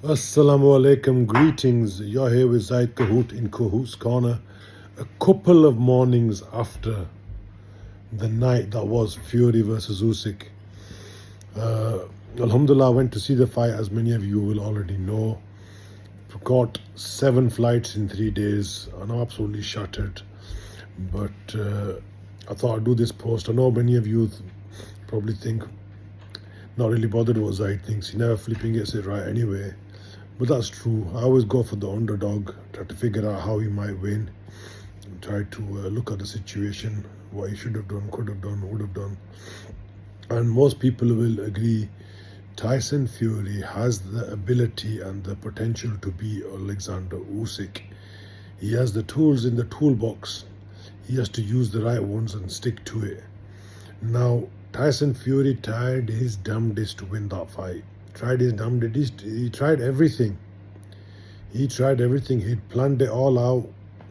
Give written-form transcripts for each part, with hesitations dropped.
Assalamu alaikum, greetings. You're here with Zaid Kahoot in Kahoot's Corner. A couple of mornings after the night that was Fury versus Usyk. Alhamdulillah, I went to see the fight, as many of you will already know. Got 7 flights in 3 days, and I'm absolutely shattered. But I thought I'd do this post. I know many of you probably think, not really bothered what Zaid thinks. He never flipping gets it right anyway. But that's true. I always go for the underdog, try to figure out how he might win, and try to look at the situation, what he should have done, could have done, would have done. And most people will agree Tyson Fury has the ability and the potential to be Alexander Usyk. He has the tools in the toolbox. He has to use the right ones and stick to it. Now, Tyson Fury tried his damnedest to win that fight. Tried his damnedest. He tried everything. He'd planned it all out,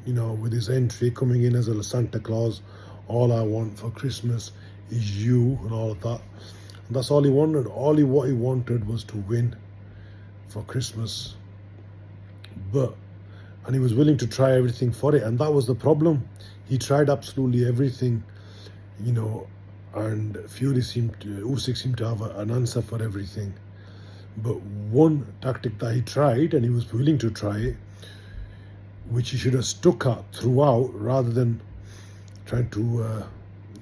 with his entry coming in as a Santa Claus. All I want for Christmas is you, and all of that. And that's all he wanted. What he wanted was to win for Christmas. And he was willing to try everything for it. And that was the problem. He tried absolutely everything, and Usyk seemed to have an answer for everything. But one tactic that he tried, and he was willing to try it, which he should have stuck at throughout rather than trying to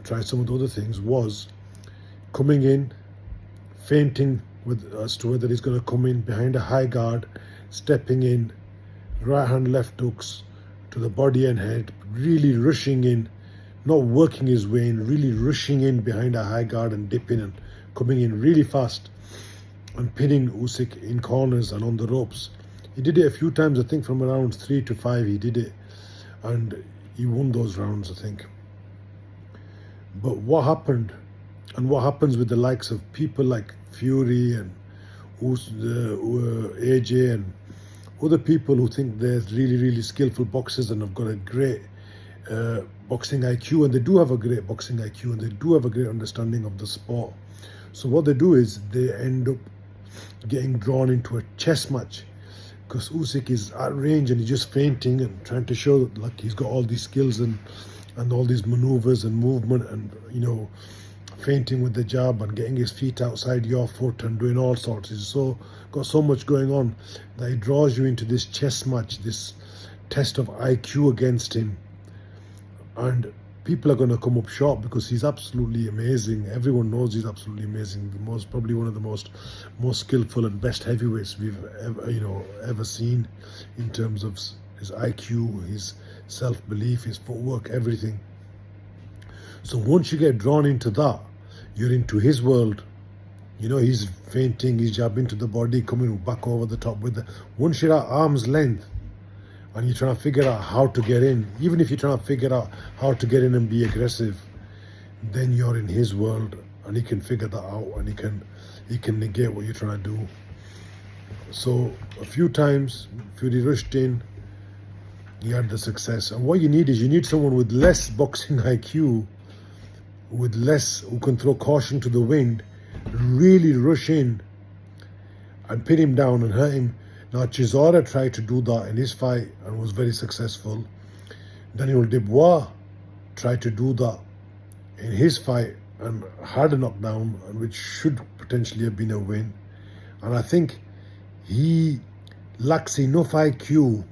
try some of the other things, was coming in, feinting as to whether he's going to come in behind a high guard, stepping in, right hand, left hooks to the body and head, really rushing in, not working his way in, really rushing in behind a high guard and dipping and coming in really fast and pinning Usyk in corners and on the ropes. He did it a few times, I think from around 3 to 5 he did it, and he won those rounds, I think. But what happened, and what happens with the likes of people like Fury and AJ and other people who think they're really, really skillful boxers and have got a great boxing IQ, and they do have a great boxing IQ, and they do have a great understanding of the sport. So what they do is they end up getting drawn into a chess match, because Usyk is at range and he's just feinting and trying to show that like he's got all these skills and all these maneuvers and movement and feinting with the jab and getting his feet outside your foot and doing all sorts. He's got so much going on that he draws you into this chess match, this test of IQ against him. And people are going to come up short because he's absolutely amazing. Everyone knows he's absolutely amazing. Probably one of the most skillful and best heavyweights we've ever seen in terms of his IQ, his self-belief, his footwork, everything. So once you get drawn into that, you're into his world. He's feinting, he's jabbing to the body, coming back over the top with once you're at arm's length and you're trying to figure out how to get in, even if you're trying to figure out how to get in and be aggressive, then you're in his world and he can figure that out, and he can negate what you're trying to do. So a few times Fury rushed in, he had the success. And what you need someone with less boxing IQ, who can throw caution to the wind, really rush in and pin him down and hurt him. Now Chisora tried to do that in his fight and was very successful. Daniel Dubois tried to do that in his fight and had a knockdown, and which should potentially have been a win. And I think he lacks enough IQ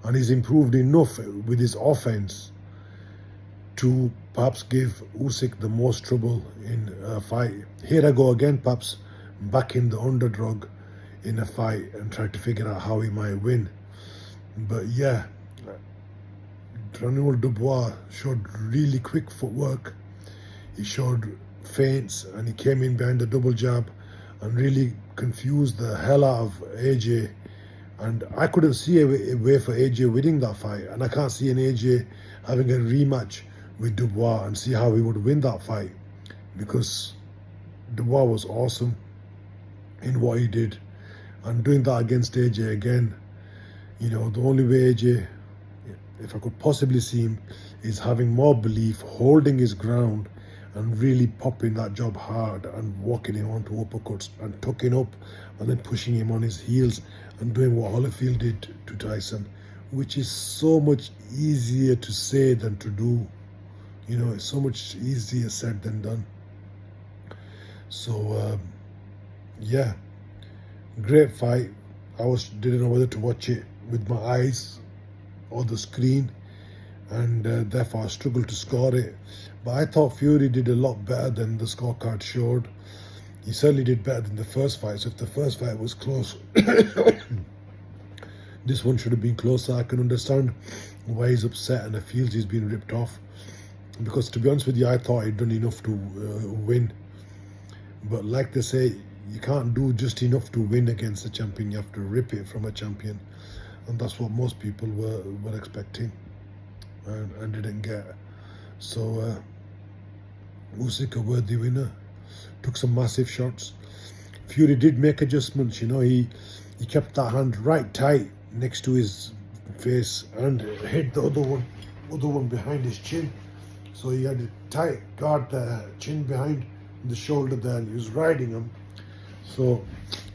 and he's improved enough with his offense to perhaps give Usyk the most trouble in a fight. Here I go again, perhaps backing the underdog in a fight and try to figure out how he might win. But yeah, Daniel Dubois showed really quick footwork. He showed feints and he came in behind the double jab and really confused the hell out of AJ. And I couldn't see a way for AJ winning that fight, and I can't see an AJ having a rematch with Dubois and see how he would win that fight, because Dubois was awesome in what he did. And doing that against AJ again, the only way AJ, if I could possibly see him, is having more belief, holding his ground and really popping that job hard and walking him onto uppercuts and tucking up and then pushing him on his heels and doing what Holyfield did to Tyson, which is so much easier to say than to do. You know, it's so much easier said than done. So, yeah, great fight. Didn't know whether to watch it with my eyes or the screen, and therefore I struggled to score it. But I thought Fury did a lot better than the scorecard showed. He certainly did better than the first fight. So if the first fight was close, this one should have been closer. I can understand why he's upset and feels he's been ripped off. Because to be honest with you, I thought he'd done enough to win. But like they say, you can't do just enough to win against a champion. You have to rip it from a champion. And that's what most people were expecting and didn't get. So Usyk, a worthy winner, took some massive shots. Fury did make adjustments. You know, he kept that hand right tight next to his face and hit the other one behind his chin. So he had a tight guard there, chin behind the shoulder there, and he was riding him. So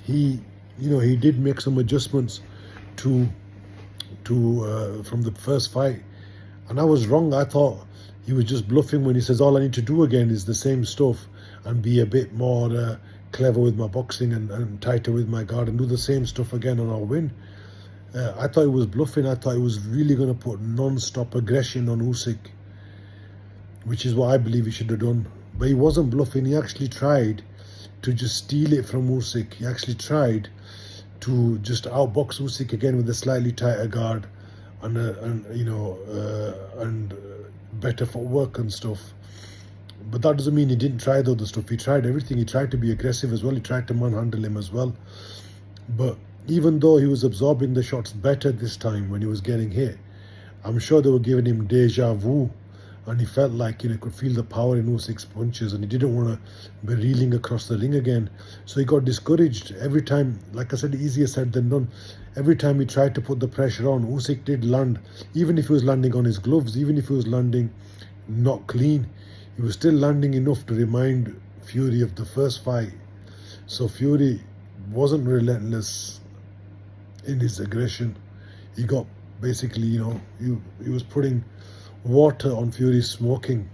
he did make some adjustments to from the first fight, and I was wrong. I thought he was just bluffing when he says all I need to do again is the same stuff and be a bit more clever with my boxing and tighter with my guard and do the same stuff again and I'll win. I thought he was bluffing. I thought he was really going to put non-stop aggression on Usyk, which is what I believe he should have done. But he wasn't bluffing. He actually tried to just steal it from Usyk. He actually tried to just outbox Usyk again with a slightly tighter guard and better footwork and stuff. But that doesn't mean he didn't try the other stuff. He tried everything. He tried to be aggressive as well. He tried to manhandle him as well. But even though he was absorbing the shots better this time when he was getting hit, I'm sure they were giving him deja vu. And he felt like, he could feel the power in Usyk's punches and he didn't want to be reeling across the ring again. So he got discouraged every time. Like I said, easier said than done. Every time he tried to put the pressure on, Usyk did land. Even if he was landing on his gloves, even if he was landing not clean, he was still landing enough to remind Fury of the first fight. So Fury wasn't relentless in his aggression. He got basically, he was putting water on Fury's smoking.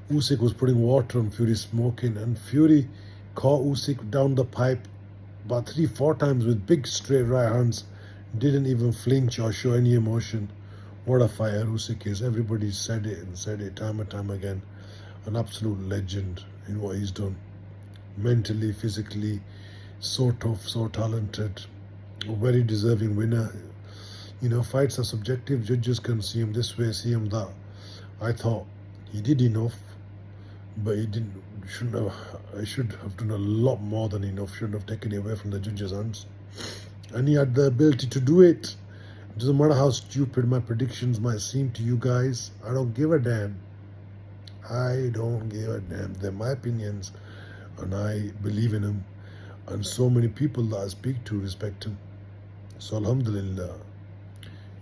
Usyk was putting water on Fury's smoking, and Fury caught Usyk down the pipe about 3-4 times with big straight right hands. Didn't even flinch or show any emotion. What a fighter Usyk is. Everybody said it time and time again. An absolute legend in what he's done. Mentally, physically, so tough, so talented. A very deserving winner. Fights are subjective. Judges can see him this way, see him that. I thought he did enough, but he shouldn't have. I should have done a lot more than enough. Shouldn't have taken it away from the judges' hands. And he had the ability to do it. It doesn't matter how stupid my predictions might seem to you guys. I don't give a damn. I don't give a damn. They're my opinions, and I believe in them. And so many people that I speak to respect him. So Alhamdulillah.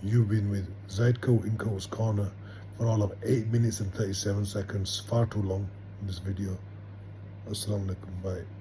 You've been with Zaidko in Coach's Corner for all of 8 minutes and 37 seconds. Far too long in this video. Assalamu alaikum. Bye.